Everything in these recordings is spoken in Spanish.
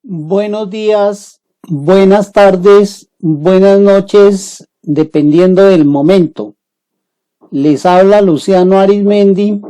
Buenos días, buenas tardes, buenas noches, dependiendo del momento. Les habla Luciano Arizmendi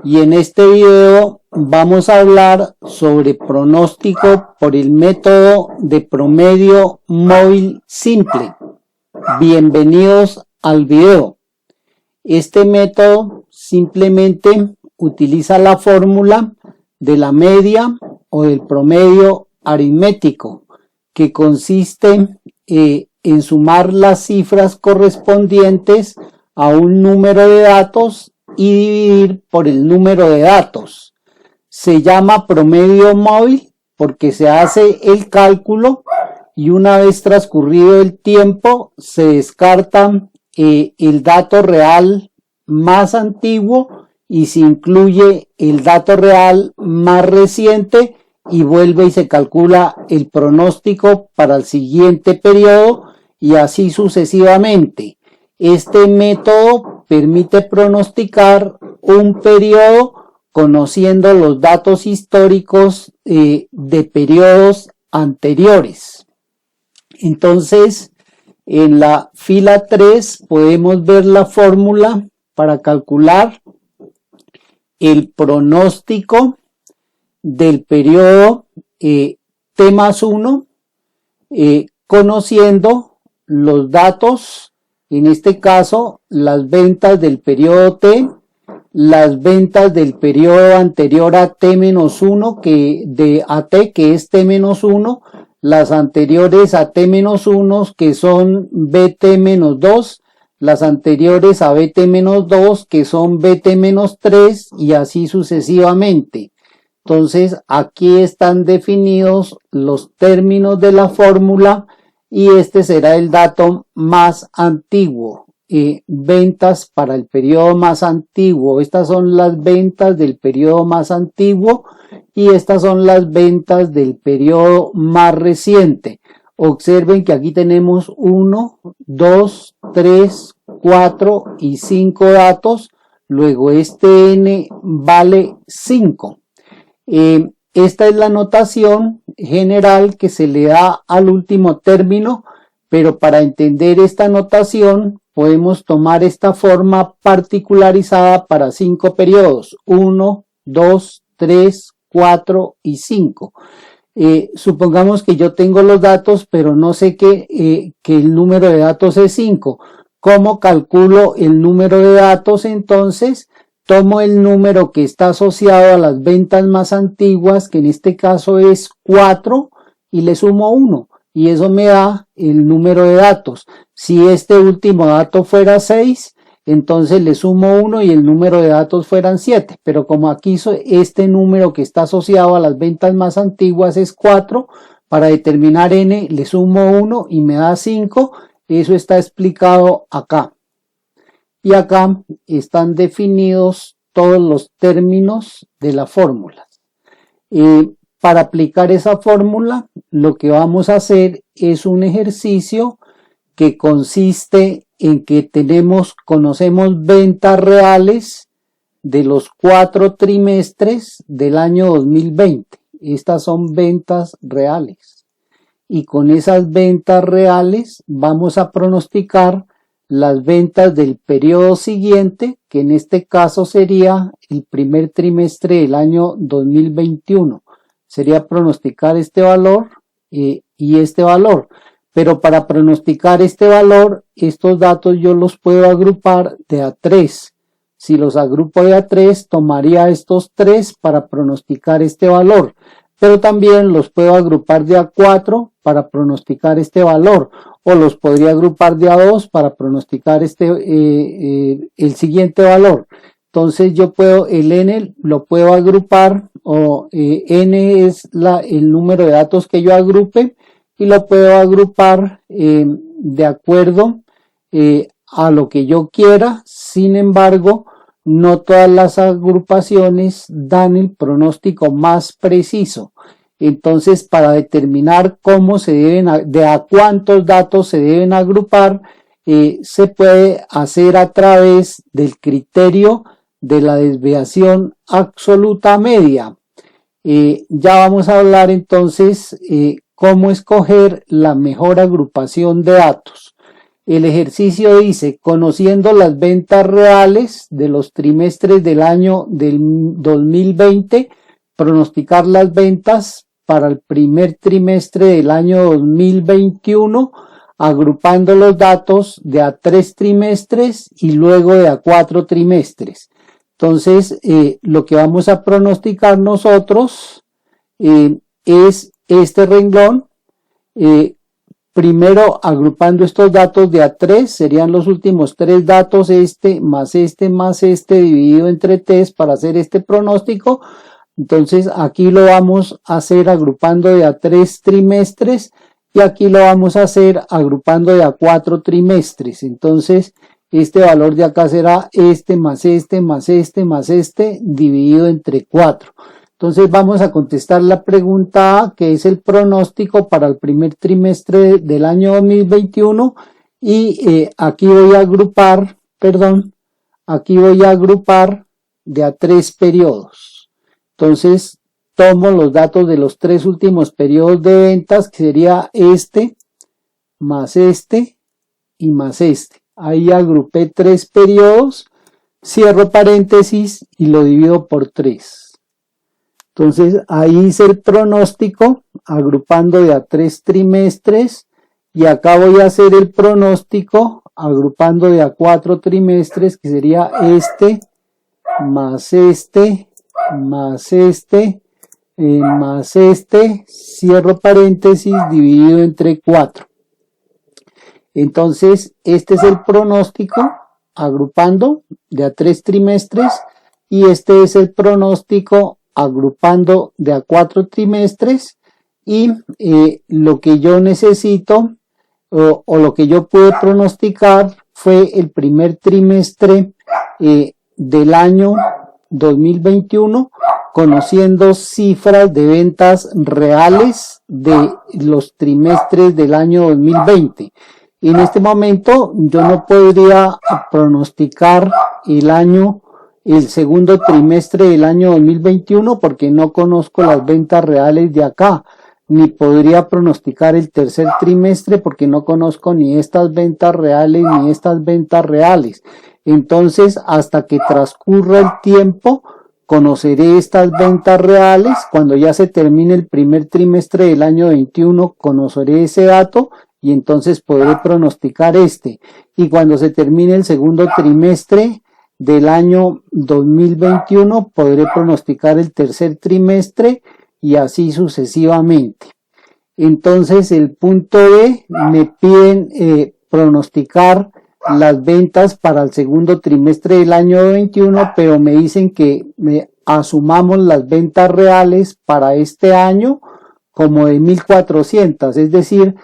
y en este video vamos a hablar sobre pronóstico por el método de promedio móvil simple. Bienvenidos al video. Este método simplemente utiliza la fórmula de la media o del promedio aritmético, que consiste en sumar las cifras correspondientes a un número de datos y dividir por el número de datos. Se llama promedio móvil porque se hace el cálculo y una vez transcurrido el tiempo se descarta el dato real más antiguo y se incluye el dato real más reciente y vuelve y se calcula el pronóstico para el siguiente periodo y así sucesivamente. Este método permite pronosticar un periodo conociendo los datos históricos de periodos anteriores. Entonces, en la fila 3 podemos ver la fórmula para calcular el pronóstico del periodo T+1, conociendo los datos, en este caso las ventas del periodo T, las ventas del periodo anterior a T-1 a T, que es T-1, las anteriores a T-1 que son BT-2, las anteriores a BT-2 que son BT-3 y así sucesivamente. Entonces aquí están definidos los términos de la fórmula y este será el dato más antiguo. Ventas para el periodo más antiguo. Estas son las ventas del periodo más antiguo y estas son las ventas del periodo más reciente. Observen que aquí tenemos 1, 2, 3, 4 y 5 datos. Luego este n vale 5. Esta es la notación general que se le da al último término, pero para entender esta notación podemos tomar esta forma particularizada para 5 periodos, 1, 2, 3, 4 y 5. Supongamos que yo tengo los datos, pero no sé que el número de datos es 5. ¿Cómo calculo el número de datos? Entonces, tomo el número que está asociado a las ventas más antiguas, que en este caso es 4, y le sumo 1. Y eso me da el número de datos. Si este último dato fuera 6, entonces le sumo 1 y el número de datos fueran 7. Pero como aquí este número que está asociado a las ventas más antiguas es 4, para determinar n le sumo 1 y me da 5. Eso está explicado acá. Y acá están definidos todos los términos de la fórmula. Para aplicar esa fórmula, lo que vamos a hacer es un ejercicio que consiste en que conocemos ventas reales de los 4 trimestres del año 2020. Estas son ventas reales. Y con esas ventas reales vamos a pronosticar las ventas del periodo siguiente, que en este caso sería el primer trimestre del año 2021. Sería pronosticar este valor y este valor. Pero para pronosticar este valor, estos datos yo los puedo agrupar de a 3. Si los agrupo de a 3, tomaría estos 3 para pronosticar este valor. Pero también los puedo agrupar de a 4 para pronosticar este valor. O los podría agrupar de a 2 para pronosticar el siguiente valor. Entonces yo el n lo puedo agrupar, o n es el número de datos que yo agrupe, y lo puedo agrupar de acuerdo a lo que yo quiera. Sin embargo, no todas las agrupaciones dan el pronóstico más preciso. Entonces, para determinar de a cuántos datos se deben agrupar, se puede hacer a través del criterio de la desviación absoluta media. Ya vamos a hablar entonces cómo escoger la mejor agrupación de datos. El ejercicio dice, conociendo las ventas reales de los trimestres del año del 2020, pronosticar las ventas para el primer trimestre del año 2021, agrupando los datos de a 3 trimestres y luego de a 4 trimestres. Entonces, lo que vamos a pronosticar nosotros es este renglón. Primero, agrupando estos datos de a 3, serían los últimos 3 datos, más este dividido entre 3 para hacer este pronóstico. Entonces, aquí lo vamos a hacer agrupando de a 3 trimestres y aquí lo vamos a hacer agrupando de a 4 trimestres. Entonces, este valor de acá será más este dividido entre 4. Entonces vamos a contestar la pregunta A, que es el pronóstico para el primer trimestre del año 2021 y aquí voy a agrupar de a 3 periodos. Entonces tomo los datos de los 3 últimos periodos de ventas, que sería más este y más este. Ahí agrupé 3 periodos, cierro paréntesis y lo divido por 3. Entonces ahí hice el pronóstico agrupando de a 3 trimestres y acá voy a hacer el pronóstico agrupando de a 4 trimestres, que sería más este, cierro paréntesis, dividido entre 4. Entonces este es el pronóstico agrupando de a 3 trimestres y este es el pronóstico agrupando de a 4 trimestres y lo que yo necesito o lo que yo pude pronosticar fue el primer trimestre del año 2021, conociendo cifras de ventas reales de los trimestres del año 2020. En este momento yo no podría pronosticar el segundo trimestre del año 2021 porque no conozco las ventas reales de acá, ni podría pronosticar el tercer trimestre porque no conozco ni estas ventas reales ni estas ventas reales. Entonces, hasta que transcurra el tiempo, conoceré estas ventas reales. Cuando ya se termine el primer trimestre del año 21, conoceré ese dato y entonces podré pronosticar este. Y cuando se termine el segundo trimestre del año 2021, podré pronosticar el tercer trimestre y así sucesivamente. Entonces, el punto B, me piden pronosticar las ventas para el segundo trimestre del año 21, pero me dicen que asumamos las ventas reales para este año como de 1.400, es decir,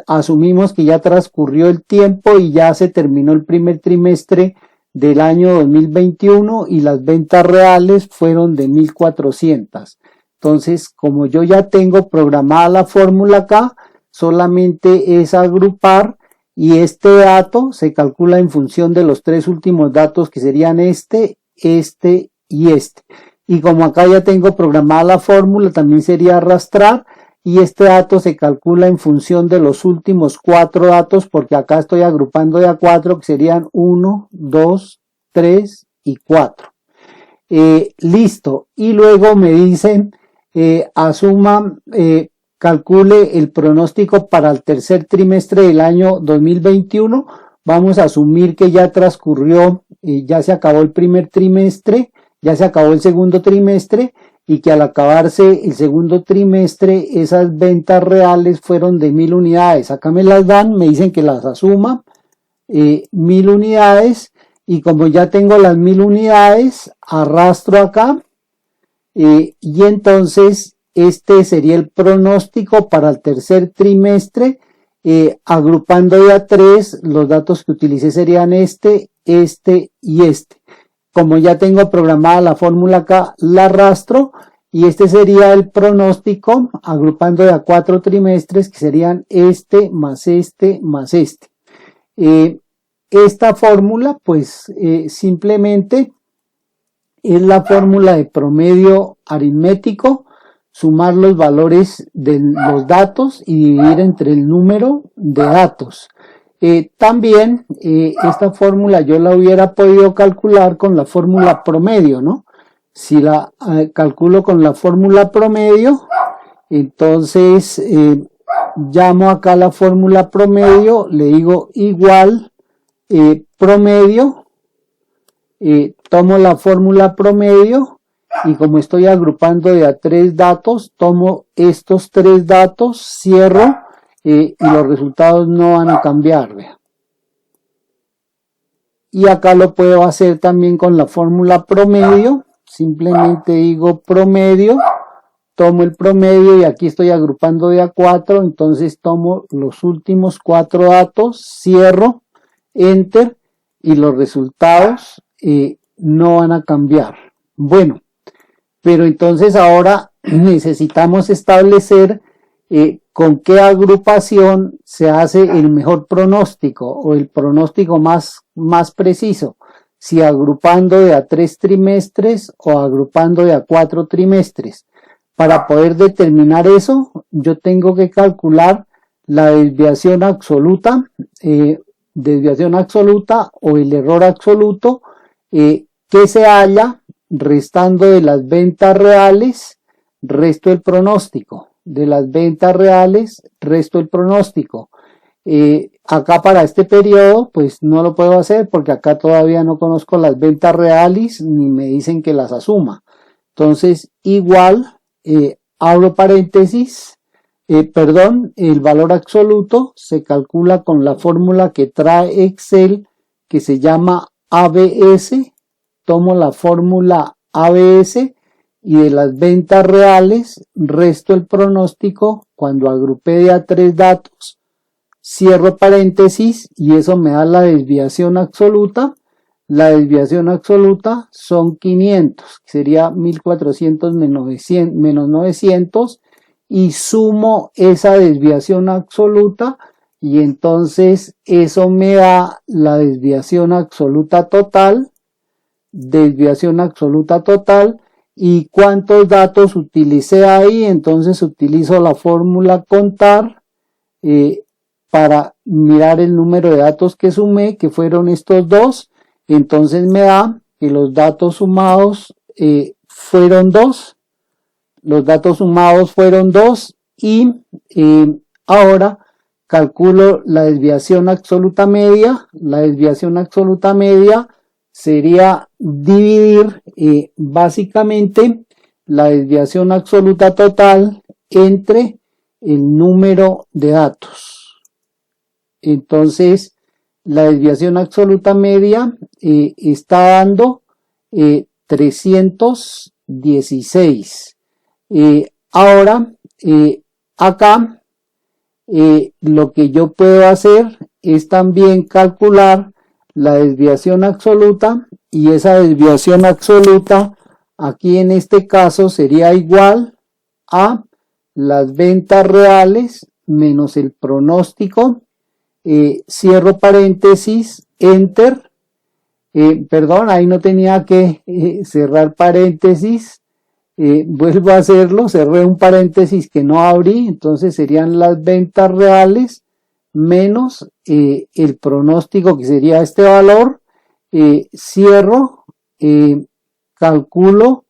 asumimos que ya transcurrió el tiempo y ya se terminó el primer trimestre del año 2021 y las ventas reales fueron de 1.400. Entonces, como yo ya tengo programada la fórmula acá, solamente es agrupar y este dato se calcula en función de los 3 últimos datos que serían este y este. Y como acá ya tengo programada la fórmula, también sería arrastrar y este dato se calcula en función de los últimos 4 datos porque acá estoy agrupando de a 4 que serían 1, 2, 3 y 4. Listo. Y luego me dicen calcule el pronóstico para el tercer trimestre del año 2021. Vamos a asumir que ya transcurrió, ya se acabó el primer trimestre, ya se acabó el segundo trimestre y que al acabarse el segundo trimestre esas ventas reales fueron de 1.000 unidades. Acá me las dan, me dicen que las asuma 1.000 unidades y como ya tengo las 1.000 unidades, arrastro acá y entonces este sería el pronóstico para el tercer trimestre, agrupando de a 3, los datos que utilicé serían este y este. Como ya tengo programada la fórmula acá, la arrastro y este sería el pronóstico agrupando de a 4 trimestres que serían más este más este. Esta fórmula pues simplemente es la fórmula de promedio aritmético, sumar los valores de los datos y dividir entre el número de datos. También esta fórmula yo la hubiera podido calcular con la fórmula promedio, ¿no? Si la calculo con la fórmula promedio, entonces llamo acá la fórmula promedio, le digo igual promedio, tomo la fórmula promedio y como estoy agrupando de a 3 datos, tomo estos 3 datos, cierro y los resultados no van a cambiar. Vea. Y acá lo puedo hacer también con la fórmula promedio, simplemente digo promedio, tomo el promedio y aquí estoy agrupando de a 4, entonces tomo los últimos 4 datos, cierro, enter y los resultados no van a cambiar. Bueno, pero entonces ahora necesitamos establecer con qué agrupación se hace el mejor pronóstico o el pronóstico más preciso, si agrupando de a 3 trimestres o agrupando de a 4 trimestres. Para poder determinar eso, yo tengo que calcular la desviación absoluta o el error absoluto que se halla restando de las ventas reales, resto el pronóstico. De las ventas reales, resto el pronóstico. Acá para este periodo, pues no lo puedo hacer porque acá todavía no conozco las ventas reales ni me dicen que las asuma. Entonces, igual, abro paréntesis, el valor absoluto se calcula con la fórmula que trae Excel que se llama ABS. Tomo la fórmula ABS y de las ventas reales resto el pronóstico cuando agrupé de a 3 datos, cierro paréntesis y eso me da la desviación absoluta. La desviación absoluta son 500, que sería 1400 menos 900 y sumo esa desviación absoluta y entonces eso me da la desviación absoluta total. ¿Y cuántos datos utilicé ahí? Entonces utilizo la fórmula contar para mirar el número de datos que sumé, que fueron estos dos. Entonces me da que los datos sumados fueron 2. Los datos sumados fueron 2 y ahora calculo la desviación absoluta media. La desviación absoluta media sería dividir básicamente la desviación absoluta total entre el número de datos. Entonces, la desviación absoluta media está dando 316. Ahora, acá, lo que yo puedo hacer es también calcular la desviación absoluta y esa desviación absoluta aquí en este caso sería igual a las ventas reales menos el pronóstico, cierro paréntesis, enter, perdón, ahí no tenía que cerrar paréntesis, vuelvo a hacerlo, cerré un paréntesis que no abrí, entonces serían las ventas reales menos el pronóstico que sería este valor, cierro, calculo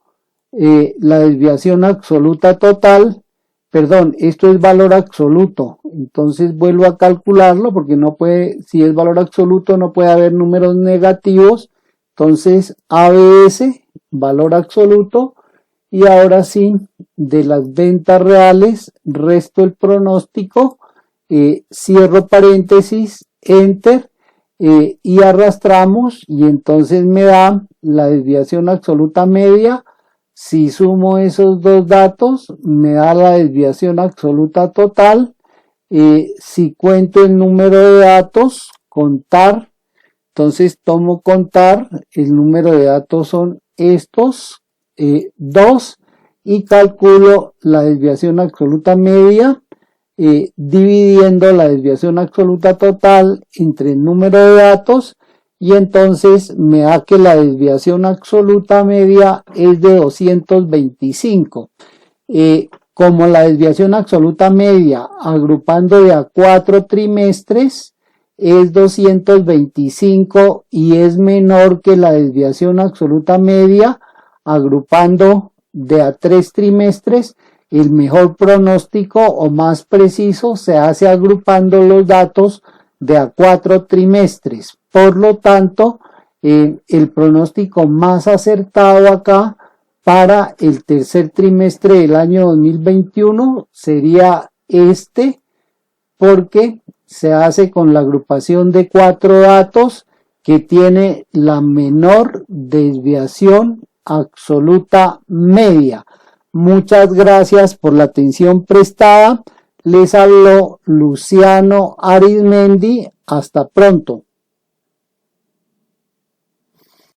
la desviación absoluta total, perdón, esto es valor absoluto, entonces vuelvo a calcularlo porque no puede, si es valor absoluto no puede haber números negativos, entonces ABS, valor absoluto, y ahora sí, de las ventas reales, resto el pronóstico, cierro paréntesis, enter, y arrastramos y entonces me da la desviación absoluta media. Si sumo esos dos datos me da la desviación absoluta total. Si cuento el número de datos, contar, entonces tomo contar, el número de datos son estos 2 y calculo la desviación absoluta media dividiendo la desviación absoluta total entre el número de datos y entonces me da que la desviación absoluta media es de 225. Como la desviación absoluta media agrupando de a 4 trimestres es 225 y es menor que la desviación absoluta media agrupando de a 3 trimestres, el mejor pronóstico o más preciso se hace agrupando los datos de a 4 trimestres. Por lo tanto, el pronóstico más acertado acá para el tercer trimestre del año 2021 sería este, porque se hace con la agrupación de 4 datos que tiene la menor desviación absoluta media. Muchas gracias por la atención prestada. Les habló Luciano Arizmendi. Hasta pronto.